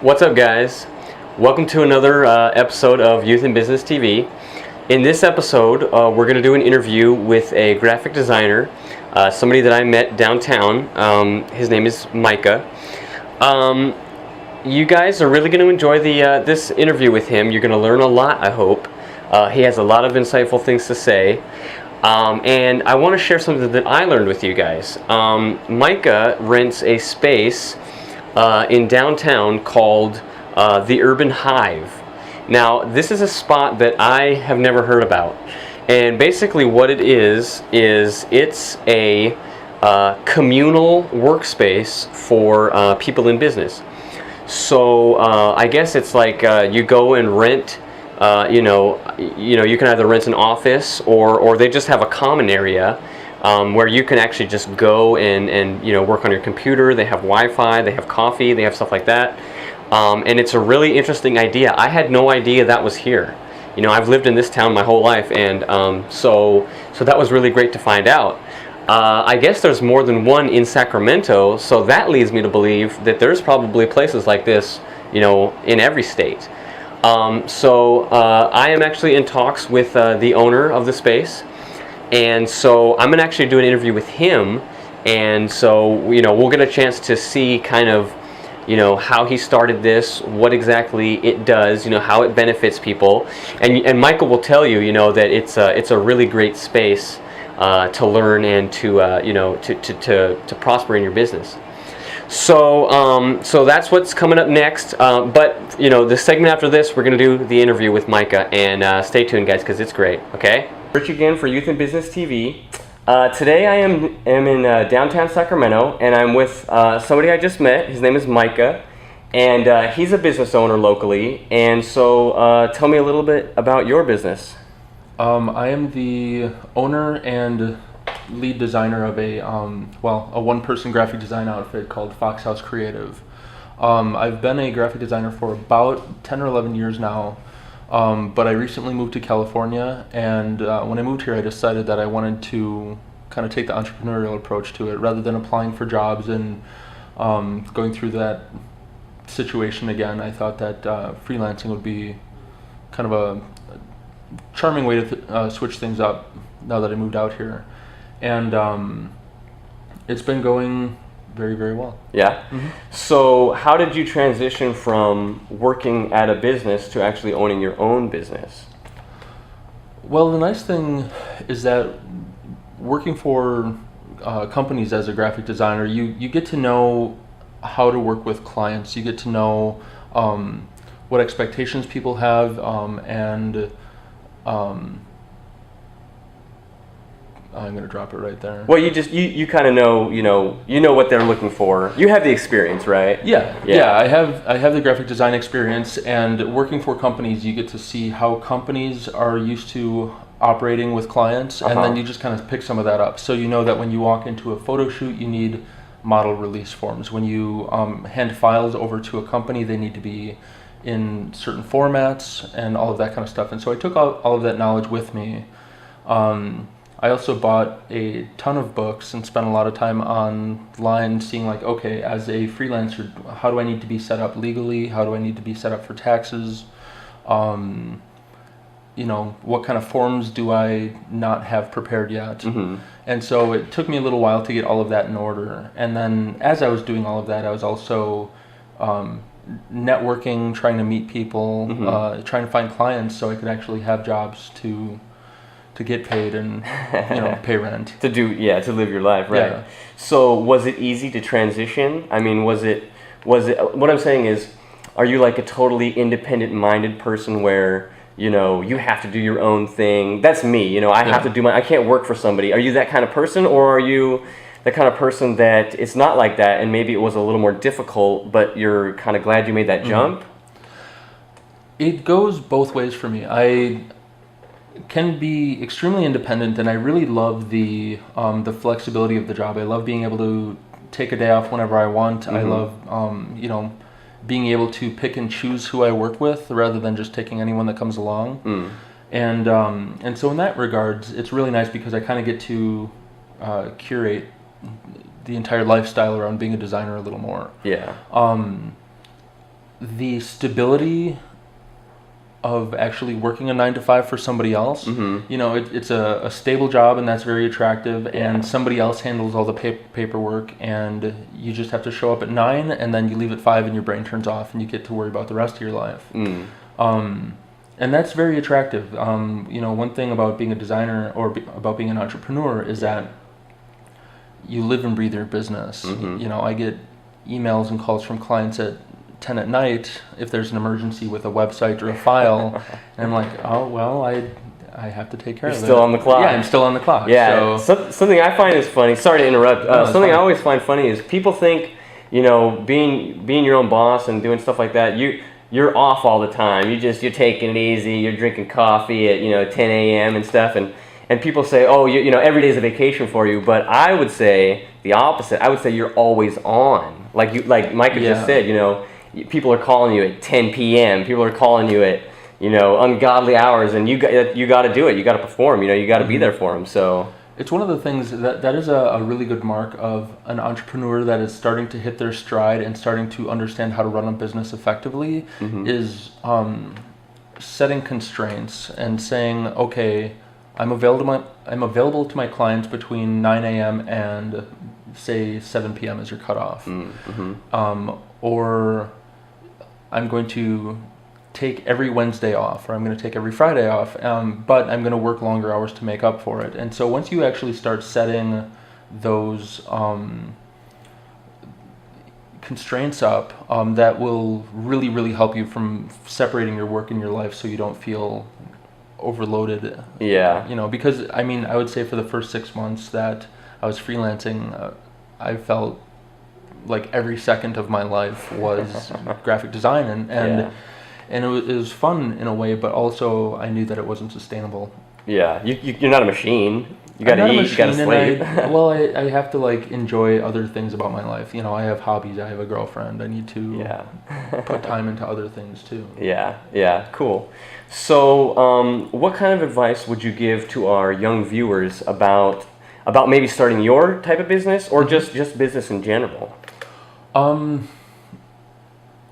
What's up, guys? Welcome to another episode of Youth in Business TV. In this episode, we're going to do an interview with a graphic designer, somebody that I met downtown. His name is Micah. You guys are really going to enjoy this interview with him. You're going to learn a lot, I hope. He has a lot of insightful things to say. And I want to share something that I learned with you guys. Micah rents a space in downtown called the Urban Hive. Now, this is a spot that I have never heard about. And basically what it is it's a communal workspace for people in business. So I guess it's like you go and rent, you can either rent an office or they just have a common area where you can actually just go and work on your computer. They have Wi-Fi, they have coffee, they have stuff like that. And it's a really interesting idea. I had no idea that was here. I've lived in this town my whole life, and so that was really great to find out. I guess there's more than one in Sacramento, so that leads me to believe that there's probably places like this, in every state. So I am actually in talks with the owner of the space, and so I'm going to actually do an interview with him, and so we'll get a chance to see kind of how he started this, what exactly it does, how it benefits people, and Michael will tell you that it's a really great space to learn and to prosper in your business. So that's what's coming up next. But the segment after this, we're going to do the interview with Micah, and stay tuned, guys, because it's great. Okay. Rich again for Youth in Business TV. Today I am in downtown Sacramento, and I'm with somebody I just met. His name is Micah, and he's a business owner locally. And so tell me a little bit about your business. I am the owner and lead designer of a one-person graphic design outfit called Fox House Creative. I've been a graphic designer for about 10 or 11 years now, but I recently moved to California, and when I moved here I decided that I wanted to kind of take the entrepreneurial approach to it rather than applying for jobs and going through that situation again. I thought that freelancing would be kind of a charming way to switch things up now that I moved out here. And it's been going very, very well. Yeah? Mm-hmm. So how did you transition from working at a business to actually owning your own business? Well, the nice thing is that working for companies as a graphic designer, you get to know how to work with clients. You get to know what expectations people have, and I'm going to drop it right there. Well, you kind of know what they're looking for. You have the experience, right? Yeah. I have the graphic design experience, and working for companies, you get to see how companies are used to operating with clients, and then you just kind of pick some of that up. So you know that when you walk into a photo shoot, you need model release forms. When you hand files over to a company, they need to be in certain formats and all of that kind of stuff. And so I took all of that knowledge with me. I also bought a ton of books and spent a lot of time online seeing, like, okay, as a freelancer, how do I need to be set up legally? How do I need to be set up for taxes? What kind of forms do I not have prepared yet? Mm-hmm. And so it took me a little while to get all of that in order. And then as I was doing all of that, I was also networking, trying to meet people, mm-hmm. Trying to find clients so I could actually have jobs to get paid and pay rent. to live your life, right? Yeah. So was it easy to transition? I mean, was it what I'm saying is, are you like a totally independent-minded person where you have to do your own thing? That's me, have to do I can't work for somebody. Are you that kind of person, or are you the kind of person that it's not like that and maybe it was a little more difficult, but you're kind of glad you made that mm-hmm. jump? It goes both ways for me. I can be extremely independent, and I really love the flexibility of the job. I love being able to take a day off whenever I want. Mm-hmm. I love being able to pick and choose who I work with rather than just taking anyone that comes along. Mm. And so in that regards, it's really nice because I kind of get to curate the entire lifestyle around being a designer a little more. Yeah. the stability of actually working a 9 to 5 for somebody else. You know, it's a stable job, and that's very attractive. And somebody else handles all the paperwork, and you just have to show up at 9, and then you leave at 5, and your brain turns off, and you get to worry about the rest of your life. And that's very attractive. You know, one thing about being a designer or about being an entrepreneur is that you live and breathe your business. You know, I get emails and calls from clients at 10 at night if there's an emergency with a website or a file, and I'm like, oh well, I have to take care of it. You're still on the clock. Yeah, I'm still on the clock. Yeah. So something I find is funny. Sorry to interrupt. Something I always find funny is people think, you know, being your own boss and doing stuff like that, you're off all the time. You're taking it easy. You're drinking coffee at 10 a.m. and stuff, and people say, oh, you know, every day's a vacation for you. But I would say the opposite. I would say you're always on. Like Micah just said, you know. People are calling you at 10 p.m. People are calling you at, you know, ungodly hours, and you got to do it. You got to perform. You know, you got to be there for them. So it's one of the things that is a really good mark of an entrepreneur that is starting to hit their stride and starting to understand how to run a business effectively is setting constraints and saying, okay, I'm available to my clients between 9 a.m. and say 7 p.m. is your cutoff, or I'm going to take every Wednesday off, or I'm going to take every Friday off, but I'm going to work longer hours to make up for it. And so once you actually start setting those constraints up, that will really, really help you from separating your work and your life so you don't feel overloaded. Yeah. You know, because, I mean, I would say for the first 6 months that I was freelancing, I felt like every second of my life was graphic design, and it was fun in a way, but also I knew that it wasn't sustainable. Yeah, you're not a machine. You gotta eat, you gotta sleep. I have to like enjoy other things about my life. You know, I have hobbies, I have a girlfriend, I need to put time into other things too. Yeah, cool. So what kind of advice would you give to our young viewers about maybe starting your type of business, or just business in general?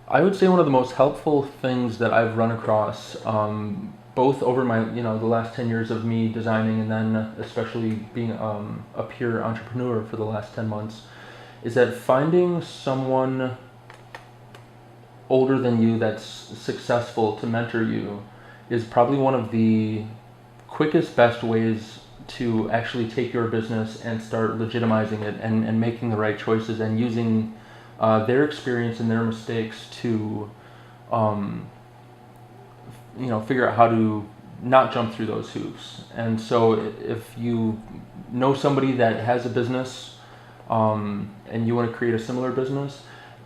I would say one of the most helpful things that I've run across, both over my, the last 10 years of me designing, and then especially being a pure entrepreneur for the last 10 months, is that finding someone older than you that's successful to mentor you is probably one of the quickest, best ways to actually take your business and start legitimizing it and making the right choices and using their experience and their mistakes to figure out how to not jump through those hoops. And so if you know somebody that has a business and you want to create a similar business,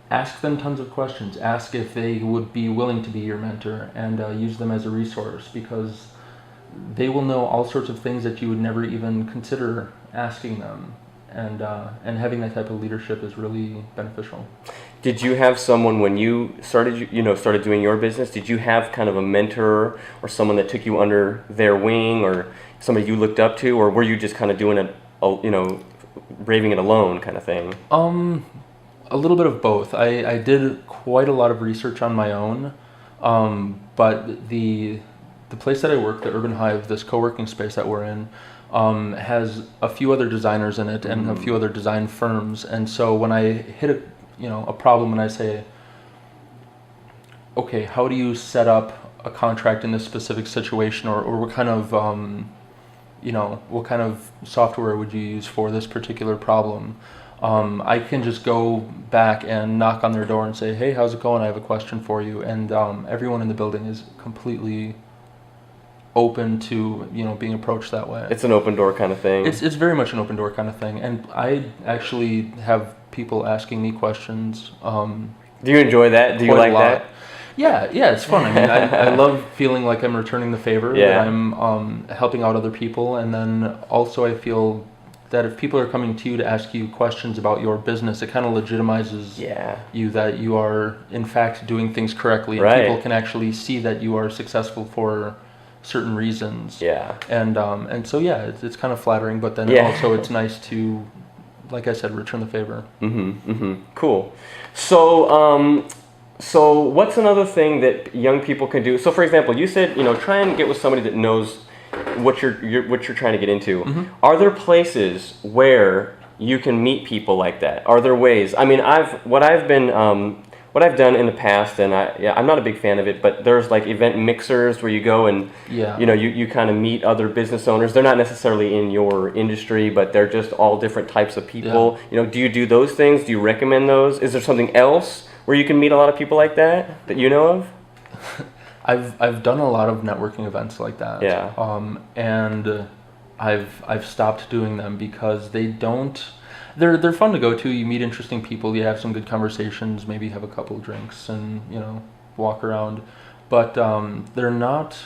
ask them tons of questions. Ask if they would be willing to be your mentor, and use them as a resource, because they will know all sorts of things that you would never even consider asking them. And having that type of leadership is really beneficial. Did you have someone when you started doing your business? Did you have kind of a mentor or someone that took you under their wing, or somebody you looked up to, or were you just kind of doing it, braving it alone kind of thing? A little bit of both. I did quite a lot of research on my own, but the place that I work, the Urban Hive, this co-working space that we're in, has a few other designers in it and a few other design firms. And so when I hit a problem and I say, okay, how do you set up a contract in this specific situation, or what kind of what kind of software would you use for this particular problem? I can just go back and knock on their door and say, hey, how's it going? I have a question for you. And everyone in the building is completely open to being approached that way. It's an open door kind of thing. It's very much an open door kind of thing, and I actually have people asking me questions. Do you enjoy that? Do you like that? Yeah, it's fun. I mean, I love feeling like I'm returning the favor, that I'm helping out other people, and then also I feel that if people are coming to you to ask you questions about your business, it kind of legitimizes you, that you are in fact doing things correctly, and people can actually see that you are successful for certain reasons. And so it's kind of flattering, but then also it's nice to, like I said, return the favor. Cool. So So what's another thing that young people can do? So for example, you said, try and get with somebody that knows what you're trying to get into. Mm-hmm. Are there places where you can meet people like that? Are there ways? I mean, what I've done in the past, and I'm not a big fan of it, but there's like event mixers where you go and you kind of meet other business owners. They're not necessarily in your industry, but they're just all different types of people. Yeah. Do you do those things? Do you recommend those? Is there something else where you can meet a lot of people like that you know of? I've done a lot of networking events like that. Yeah. And I've stopped doing them because they're fun to go to. You meet interesting people, you have some good conversations, maybe have a couple of drinks and, walk around. But they're not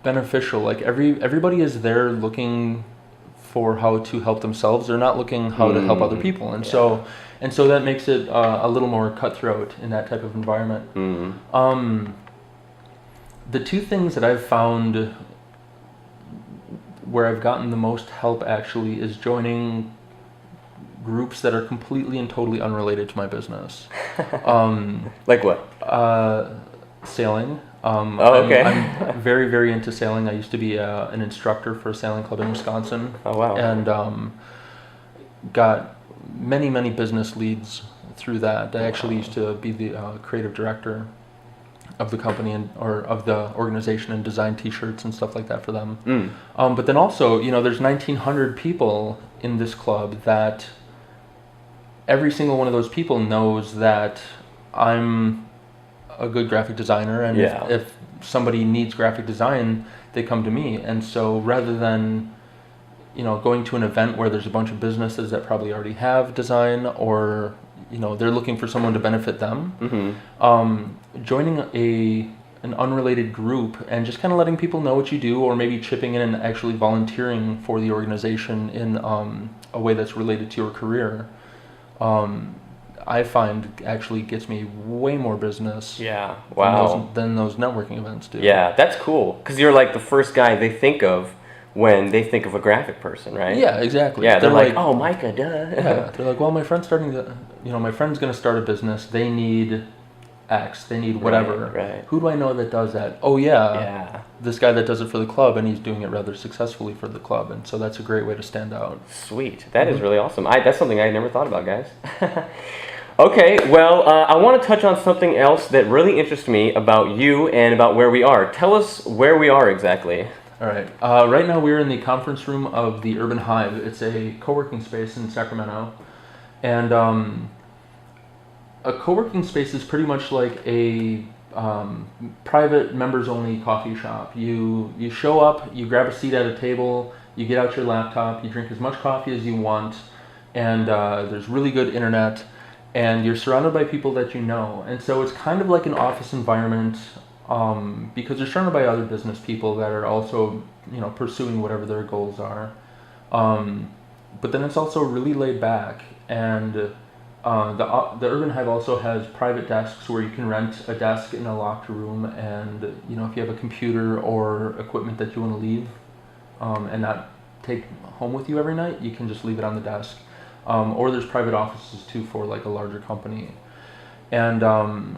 beneficial. Like everybody is there looking for how to help themselves. They're not looking how to help other people. And so that makes it a little more cutthroat in that type of environment. The two things that I've found where I've gotten the most help actually is joining groups that are completely and totally unrelated to my business. Like what? Sailing. Okay. I'm very, very into sailing. I used to be an instructor for a sailing club in Wisconsin. Oh, wow. And got many, many business leads through that. I actually used to be the creative director of the company or of the organization and design T-shirts and stuff like that for them. But then also, there's 1,900 people in this club that every single one of those people knows that I'm a good graphic designer, and if somebody needs graphic design, they come to me. And so rather than going to an event where there's a bunch of businesses that probably already have design, or they're looking for someone to benefit them, joining an unrelated group and just kind of letting people know what you do, or maybe chipping in and actually volunteering for the organization in a way that's related to your career, I find actually gets me way more business. Yeah. Wow. Than those networking events do. Yeah, that's cool, because you're like the first guy they think of when they think of a graphic person, right? Yeah, exactly. Yeah, they're like, oh, Micah, duh. Yeah, they're like, well, my friend's my friend's going to start a business. They need X, they need whatever. Right. Who do I know that does that? Oh, yeah. This guy that does it for the club, and he's doing it rather successfully for the club. And so that's a great way to stand out. Sweet. That is really awesome. That's something I never thought about, guys. Okay, well, I want to touch on something else that really interests me about you and about where we are. Tell us where we are exactly. All right. Right now we're in the conference room of the Urban Hive. It's a co-working space in Sacramento. And a co-working space is pretty much like a private members-only coffee shop. You show up, you grab a seat at a table, you get out your laptop, you drink as much coffee as you want, and there's really good internet, and you're surrounded by people that you know. And so it's kind of like an office environment, because you're surrounded by other business people that are also, pursuing whatever their goals are. But then it's also really laid back, and the Urban Hive also has private desks where you can rent a desk in a locked room, and if you have a computer or equipment that you want to leave and not take home with you every night, you can just leave it on the desk. Or there's private offices too for like a larger company. And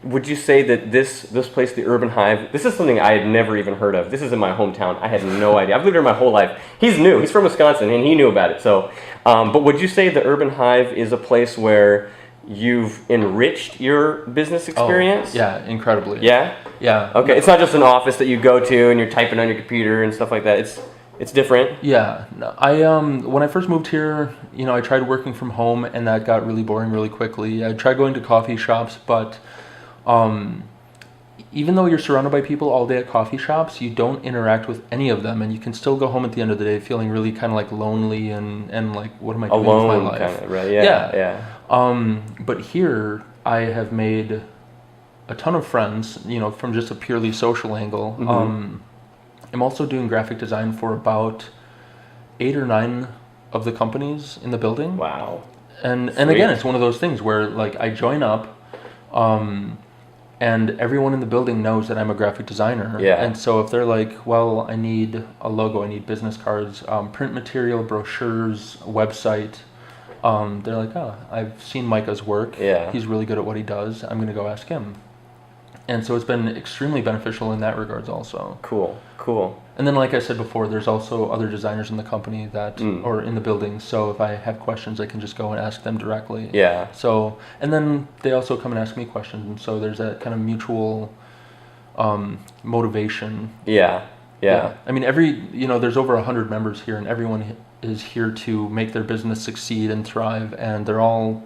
would you say that this place, the Urban Hive, this is something I had never even heard of? This is in my hometown. I had no idea. I've lived here my whole life. He's new. He's from Wisconsin, and he knew about it. So, but would you say the Urban Hive is a place where you've enriched your business experience? Oh, yeah, incredibly. Yeah? Yeah. Okay, it's not just an office that you go to and you're typing on your computer and stuff like that. It's different. Yeah. I when I first moved here, I tried working from home, and that got really boring really quickly. I tried going to coffee shops, but even though you're surrounded by people all day at coffee shops, you don't interact with any of them, and you can still go home at the end of the day feeling really kind of like lonely and like, what am I doing with my life? Kind of, right? Yeah. But here I have made a ton of friends, from just a purely social angle. Mm-hmm. I'm also doing graphic design for about 8 or 9 of the companies in the building. Wow. And again, it's one of those things where like I join up, and everyone in the building knows that I'm a graphic designer. Yeah. And so if they're like, well, I need a logo, I need business cards, print material, brochures, a website, they're like, oh, I've seen Micah's work. Yeah. He's really good at what he does. I'm going to go ask him. And so it's been extremely beneficial in that regards also. Cool. And then, like I said before, there's also other designers in the company that, or in the building. So if I have questions, I can just go and ask them directly. Yeah. So, and then they also come and ask me questions. And so there's that kind of mutual motivation. Yeah. I mean, there's over 100 members here, and everyone is here to make their business succeed and thrive. And they're all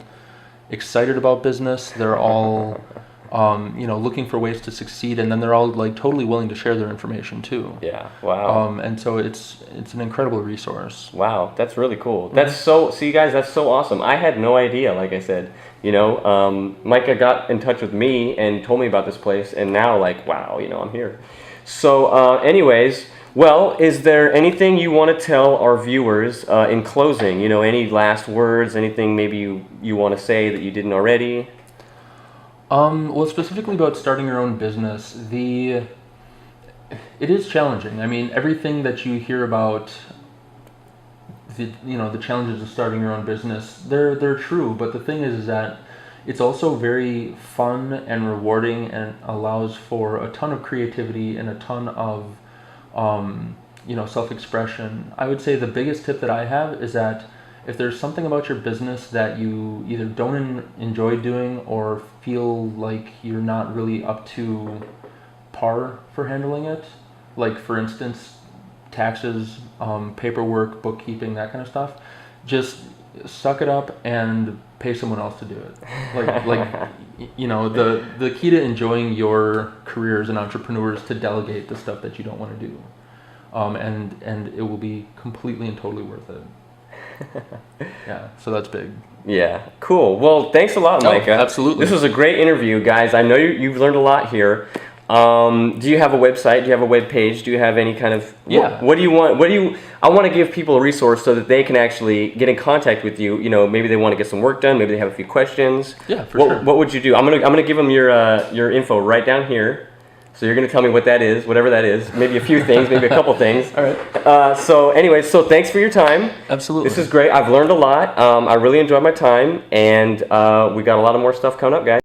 excited about business. They're all looking for ways to succeed, and then they're all like totally willing to share their information too. Yeah. Wow. And so it's an incredible resource. Wow, that's really cool. That's so. See, guys, that's so awesome. I had no idea. Like I said, Micah got in touch with me and told me about this place, and now, like, wow, I'm here. So, anyways, well, is there anything you want to tell our viewers in closing? Any last words? Anything maybe you want to say that you didn't already? Well, specifically about starting your own business, it is challenging. I mean, everything that you hear about the challenges of starting your own business, they're true. But the thing is that it's also very fun and rewarding, and allows for a ton of creativity and a ton of self-expression. I would say the biggest tip that I have is that if there's something about your business that you either don't enjoy doing or feel like you're not really up to par for handling it, like for instance, taxes, paperwork, bookkeeping, that kind of stuff, just suck it up and pay someone else to do it. The key to enjoying your career as an entrepreneur is to delegate the stuff that you don't want to do, and it will be completely and totally worth it. Yeah, so that's big. Yeah, cool. Well, thanks a lot, Micah. Absolutely. This was a great interview, guys. I know you've learned a lot here. Do you have a website? Do you have a web page? Do you have any kind of... Yeah. What do you want? I want to give people a resource so that they can actually get in contact with you. Maybe they want to get some work done. Maybe they have a few questions. Yeah, for sure. What would you do? I'm gonna give them your info right down here. So you're going to tell me what that is, whatever that is. Maybe a few things, maybe a couple things. All right. So thanks for your time. Absolutely. This is great. I've learned a lot. I really enjoyed my time, and we got a lot of more stuff coming up, guys.